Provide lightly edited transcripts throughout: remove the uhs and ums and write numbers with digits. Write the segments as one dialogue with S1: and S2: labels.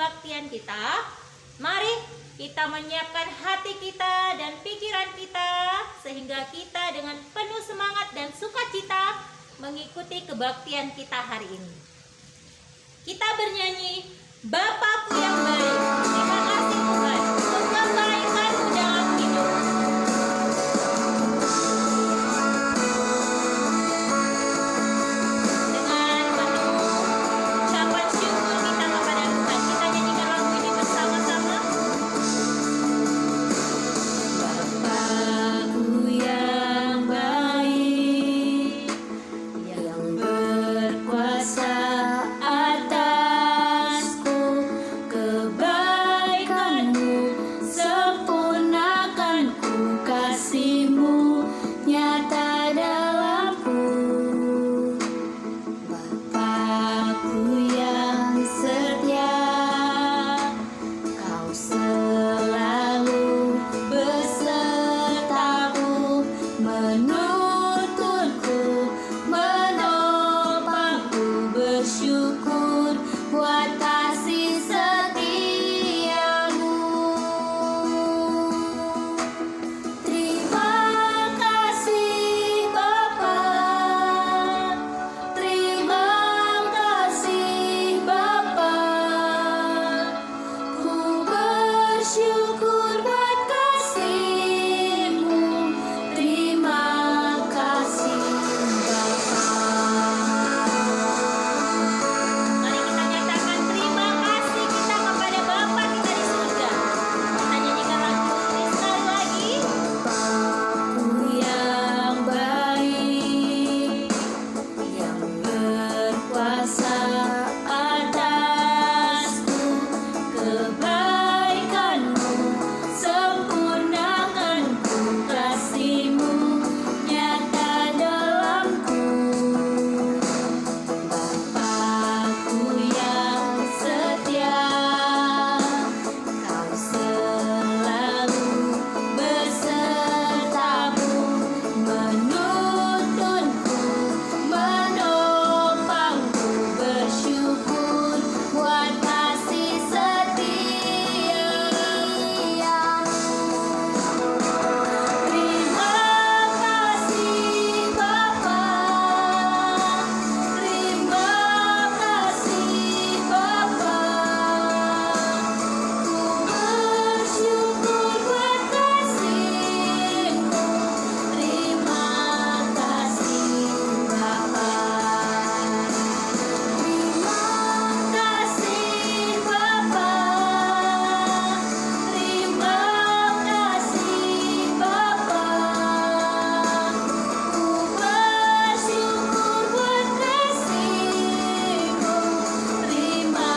S1: kebaktian kita, mari kita menyiapkan hati kita dan pikiran kita sehingga kita dengan penuh semangat dan sukacita mengikuti kebaktian kita hari ini. Kita bernyanyi, Bapakku yang baik. Terima kasih Tuhan untuk kebaikan-Mu dalam hidup. Dengan penuh ucapan syukur kita kepada Tuhan, kita nyanyikan lagu ini bersama-sama. Bapakku yang baik, yang berkuasa atasku, kebaikan-Mu sempurnakan ku, kasih-Mu nyata dalamku. Bapakku yang setia, Kau selalu besertaku, menuntunku, menopangku, bersyukur buat kasih setiamu. Terima kasih Bapa, terima kasih Bapa, ku bersyukur buat kasih-Mu. Terima kasih Bapa. Mari kita nyatakan terima kasih kita kepada Bapa kita di surga. Kita nyanyikan lagu ini sekali lagi. Bapakku yang baik, yang berkuasa atasku, kebaikan-Mu sempurnakan ku, kasih-Mu nyata dalamku. Bapakku yang setia, Kau selalu besertaku, menuntunku, menopangku, bersyukur buat kasih setiamu. Terima kasih Bapa, terima kasih Bapa, ku bersyukur buat kasih-Mu. Terima kasih Bapa, terima kasih Bapa, terima kasih Bapa, ku bersyukur buat kasih-Mu. Terima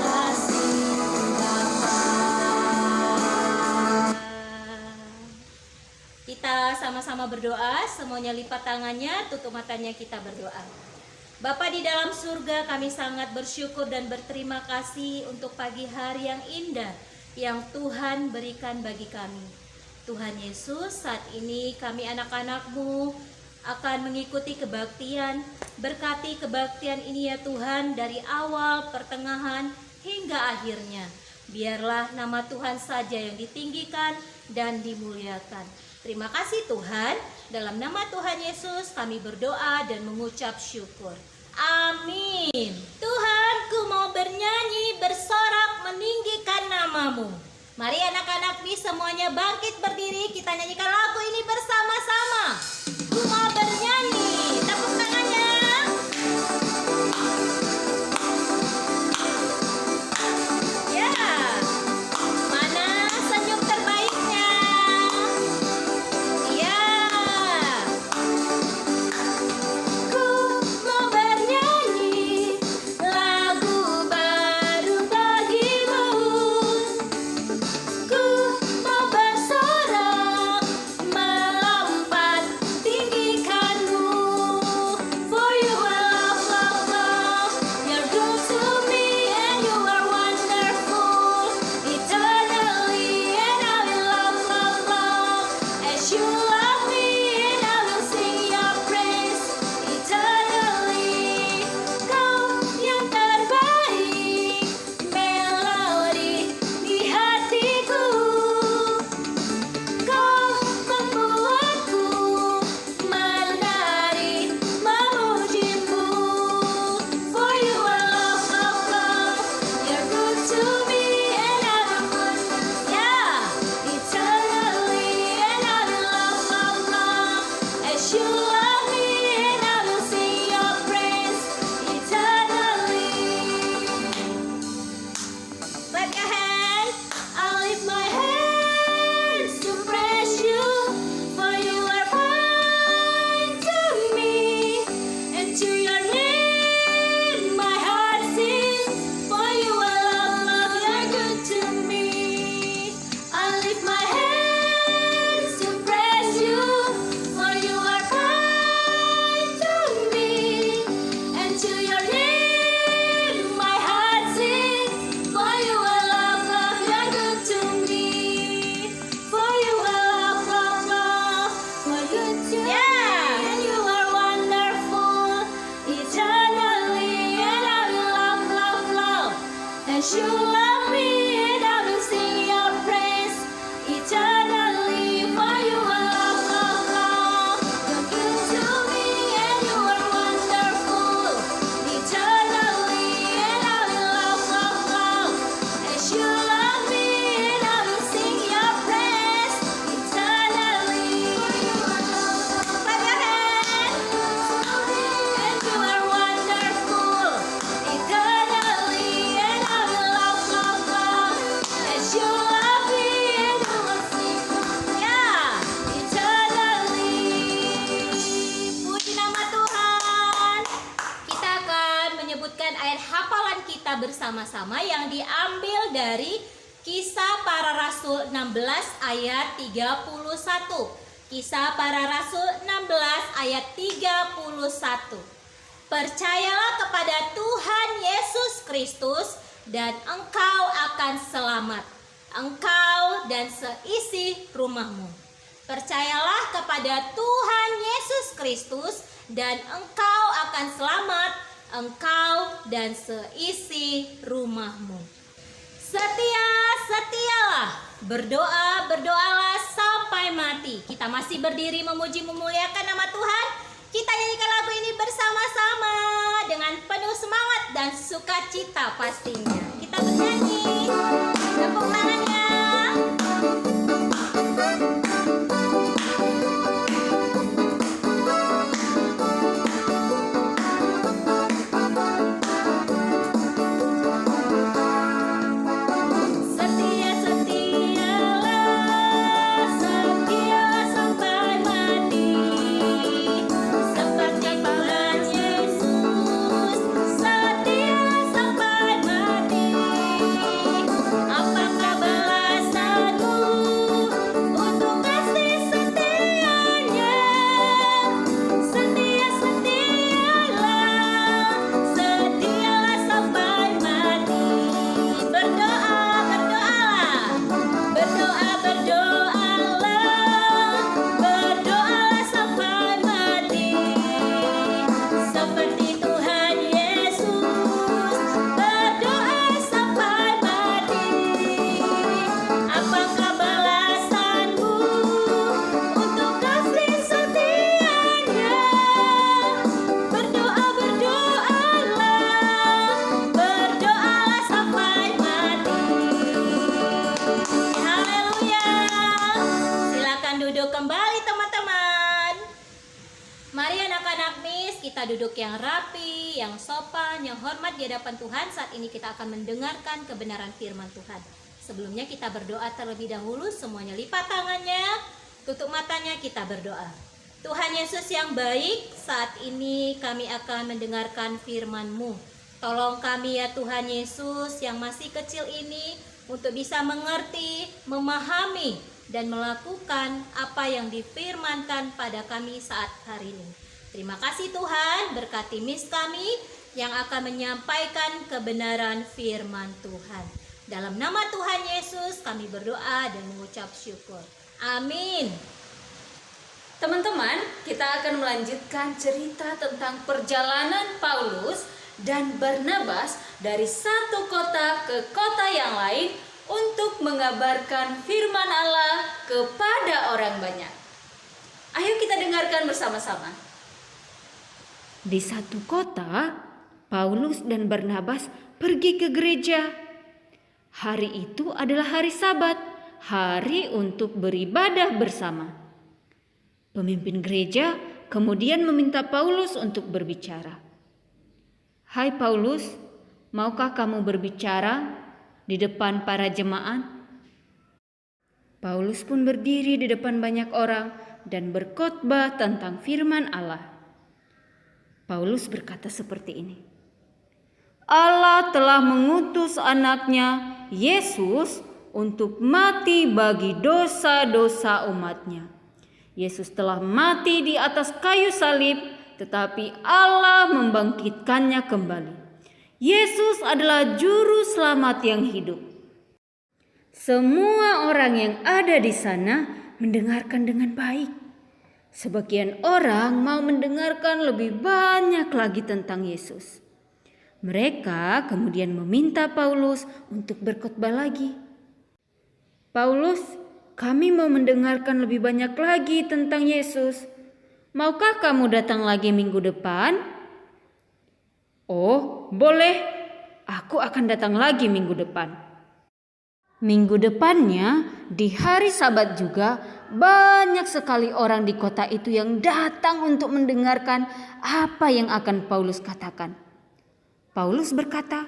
S1: kasih Bapa. Kita sama-sama berdoa, semuanya lipat tangannya, tutup matanya, kita berdoa. Bapa di dalam surga, kami sangat bersyukur dan berterima kasih untuk pagi hari yang indah yang Tuhan berikan bagi kami. Tuhan Yesus, saat ini kami anak-anak-Mu akan mengikuti kebaktian. Berkati kebaktian ini ya Tuhan, dari awal, pertengahan, hingga akhirnya. Biarlah nama Tuhan saja yang ditinggikan dan dimuliakan. Terima kasih Tuhan, dalam nama Tuhan Yesus kami berdoa dan mengucap syukur. Amin. Tuhan, ku mau bernyanyi, bersorak, meninggikan nama-Mu. Mari anak-anak semuanya bangkit berdiri, kita nyanyikan lagu ini bersama-sama. Ku mau bernyanyi, tepuk tangannya. Ya, mana senyum terbaiknya? Ya, ku mau bernyanyi lagu baru bagi-Mu. Ku mau bersorak As you love me, and I will sing your praise eternally. Clap your hands. I'll lift my hands to praise you, for you are kind to me, and to your name my heart sings, for you are love, you're good to me. I'll lift my hands to praise you, for you are kind to me, and to your name my heart sings, for you are love, you're good to me. For you are love, you're good to me, and you are wonderful eternally, and I will love, as you love me, and I will sing your praise eternally. For you are love, you're good to me, and you are wonderful eternally, and I will love, as you love me, and I will sing your praise eternally. Clap your hands. And you are wonderful eternally, and I will love, as you love me, and I will sing, eternally. Puji nama Tuhan. Kita akan menyebutkan ayat hafalan kita bersama-sama yang diambil dari Kisah Para Rasul 16 ayat 31. Kisah Para Rasul 16 ayat 31. Percayalah kepada Tuhan Yesus Kristus dan engkau akan selamat, engkau dan seisi rumahmu. Percayalah kepada Tuhan Yesus Kristus dan engkau akan selamat, engkau dan seisi rumahmu. Setialah, berdoalah sampai mati. Kita masih berdiri memuji memuliakan nama Tuhan. Kita nyanyikan lagu ini bersama-sama dengan penuh semangat dan sukacita pastinya. Kita bernyanyi, tepuk tangannya. Setialah sampai mati, seperti Tuhan Yesus. Setialah sampai mati. Apakah balasanmu untuk kasih setianya? Setialah sampai mati. Berdoalah sampai mati, seperti Tuhan Yesus. Berdoa sampai mati. Apakah balasanmu untuk kasih setianya? Berdoalah sampai mati. Haleluya. Silakan duduk kembali teman-teman. Mari anak-anak Miss, kita duduk yang rapi, yang sopan, yang hormat di hadapan Tuhan. Saat ini kita akan mendengarkan kebenaran firman Tuhan. Sebelumnya kita berdoa terlebih dahulu. Semuanya lipat tangannya, tutup matanya, kita berdoa. Tuhan Yesus yang baik, saat ini kami akan mendengarkan firman-Mu. Tolong kami ya Tuhan Yesus yang masih kecil ini untuk bisa mengerti, memahami, dan melakukan apa yang difirmankan pada kami saat hari ini. Terima kasih Tuhan, berkati Miss kami yang akan menyampaikan kebenaran firman Tuhan. Dalam nama Tuhan Yesus kami berdoa dan mengucap syukur. Amin.
S2: Teman-teman, kita akan melanjutkan cerita tentang perjalanan Paulus dan Barnabas dari satu kota ke kota yang lain untuk mengabarkan firman Allah kepada orang banyak. Ayo kita dengarkan bersama-sama. Di satu kota, Paulus dan Barnabas pergi ke gereja. Hari itu adalah hari Sabat, hari untuk beribadah bersama. Pemimpin gereja kemudian meminta Paulus untuk berbicara. "Hai Paulus, maukah kamu berbicara di depan para jemaat?" Paulus pun berdiri di depan banyak orang dan berkhotbah tentang firman Allah. Paulus berkata seperti ini, "Allah telah mengutus anaknya Yesus untuk mati bagi dosa-dosa umatnya. Yesus telah mati di atas kayu salib, tetapi Allah membangkitkannya kembali. Yesus adalah juru selamat yang hidup." Semua orang yang ada di sana mendengarkan dengan baik. Sebagian orang mau mendengarkan lebih banyak lagi tentang Yesus. Mereka kemudian meminta Paulus untuk berkhotbah lagi. "Paulus, kami mau mendengarkan lebih banyak lagi tentang Yesus. Maukah kamu datang lagi minggu depan?" "Oh, boleh. Aku akan datang lagi minggu depan." Minggu depannya, di hari Sabat juga, banyak sekali orang di kota itu yang datang untuk mendengarkan apa yang akan Paulus katakan. Paulus berkata,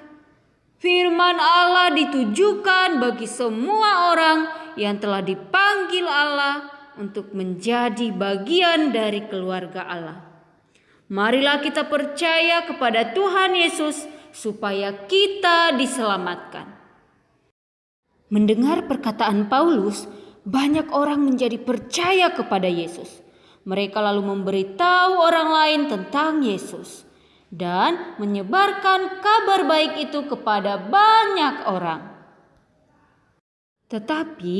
S2: "Firman Allah ditujukan bagi semua orang yang telah dipanggil Allah untuk menjadi bagian dari keluarga Allah. Marilah kita percaya kepada Tuhan Yesus supaya kita diselamatkan." Mendengar perkataan Paulus, banyak orang menjadi percaya kepada Yesus. Mereka lalu memberitahu orang lain tentang Yesus dan menyebarkan kabar baik itu kepada banyak orang. Tetapi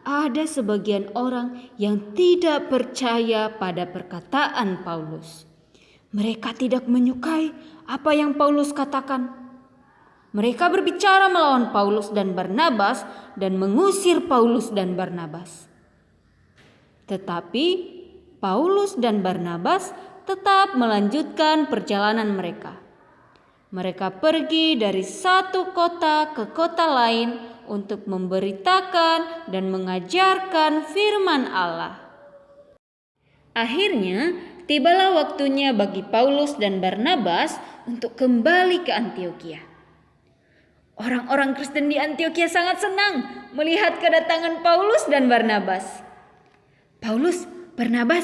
S2: ada sebagian orang yang tidak percaya pada perkataan Paulus. Mereka tidak menyukai apa yang Paulus katakan. Mereka berbicara melawan Paulus dan Barnabas dan mengusir Paulus dan Barnabas. Tetapi Paulus dan Barnabas tetap melanjutkan perjalanan mereka. Mereka pergi dari satu kota ke kota lain untuk memberitakan dan mengajarkan firman Allah. Akhirnya tibalah waktunya bagi Paulus dan Barnabas untuk kembali ke Antiokhia. Orang-orang Kristen di Antiokhia sangat senang melihat kedatangan Paulus dan Barnabas. "Paulus, Barnabas,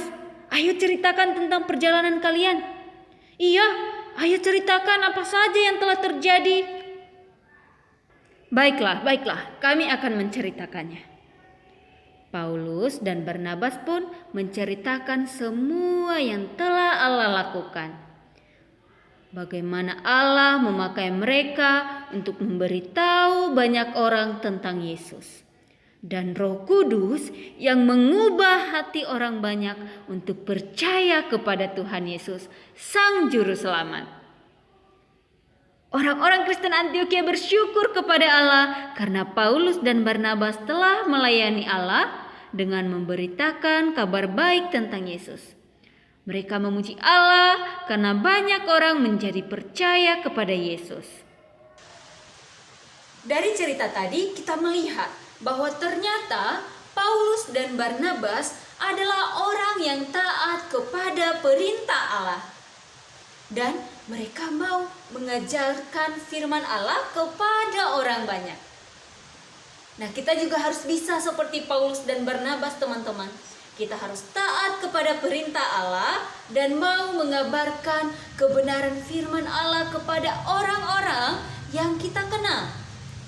S2: ayo ceritakan tentang perjalanan kalian." "Iya, ayo ceritakan apa saja yang telah terjadi." Baiklah, kami akan menceritakannya." Paulus dan Barnabas pun menceritakan semua yang telah Allah lakukan. Bagaimana Allah memakai mereka untuk memberitahu banyak orang tentang Yesus. Dan Roh Kudus yang mengubah hati orang banyak untuk percaya kepada Tuhan Yesus, Sang Juru Selamat. Orang-orang Kristen Antiokhia bersyukur kepada Allah karena Paulus dan Barnabas telah melayani Allah dengan memberitakan kabar baik tentang Yesus. Mereka memuji Allah karena banyak orang menjadi percaya kepada Yesus. Dari cerita tadi kita melihat bahwa ternyata Paulus dan Barnabas adalah orang yang taat kepada perintah Allah. Dan mereka mau mengajarkan firman Allah kepada orang banyak. Nah, kita juga harus bisa seperti Paulus dan Barnabas, teman-teman. Kita harus taat kepada perintah Allah dan mau mengabarkan kebenaran firman Allah kepada orang-orang yang kita kenal.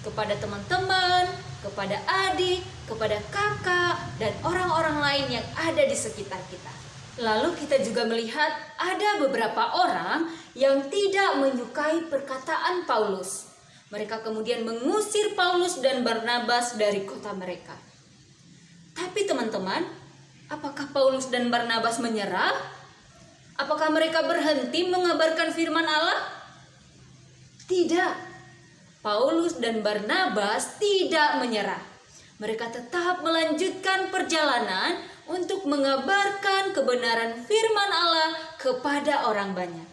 S2: Kepada teman-teman, kepada adik, kepada kakak, dan orang-orang lain yang ada di sekitar kita. Lalu kita juga melihat ada beberapa orang yang tidak menyukai perkataan Paulus. Mereka kemudian mengusir Paulus dan Barnabas dari kota mereka. Tapi teman-teman, apakah Paulus dan Barnabas menyerah? Apakah mereka berhenti mengabarkan firman Allah? Tidak. Paulus dan Barnabas tidak menyerah. Mereka tetap melanjutkan perjalanan untuk mengabarkan kebenaran firman Allah kepada orang banyak.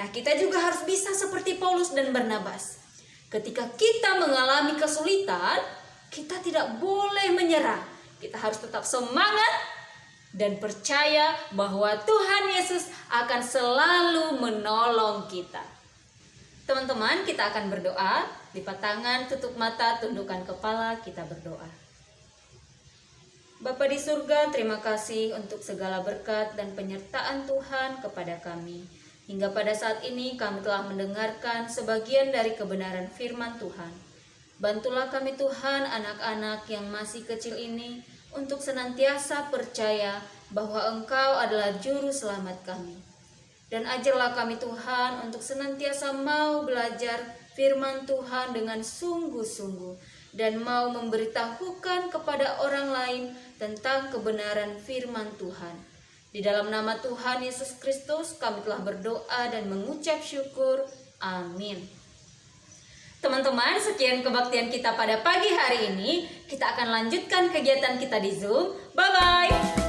S2: Nah, kita juga harus bisa seperti Paulus dan Barnabas. Ketika kita mengalami kesulitan, kita tidak boleh menyerah. Kita harus tetap semangat dan percaya bahwa Tuhan Yesus akan selalu menolong kita. Teman-teman, kita akan berdoa. Lipat tangan, tutup mata, tundukkan kepala, kita berdoa. Bapa di surga, terima kasih untuk segala berkat dan penyertaan Tuhan kepada kami. Hingga pada saat ini kami telah mendengarkan sebagian dari kebenaran firman Tuhan. Bantulah kami Tuhan, anak-anak yang masih kecil ini, untuk senantiasa percaya bahwa Engkau adalah juru selamat kami. Dan ajarlah kami Tuhan untuk senantiasa mau belajar firman Tuhan dengan sungguh-sungguh dan mau memberitahukan kepada orang lain tentang kebenaran firman Tuhan. Di dalam nama Tuhan Yesus Kristus kami telah berdoa dan mengucap syukur. Amin. Teman-teman, sekian kebaktian kita pada pagi hari ini. Kita akan lanjutkan kegiatan kita di Zoom. Bye-bye.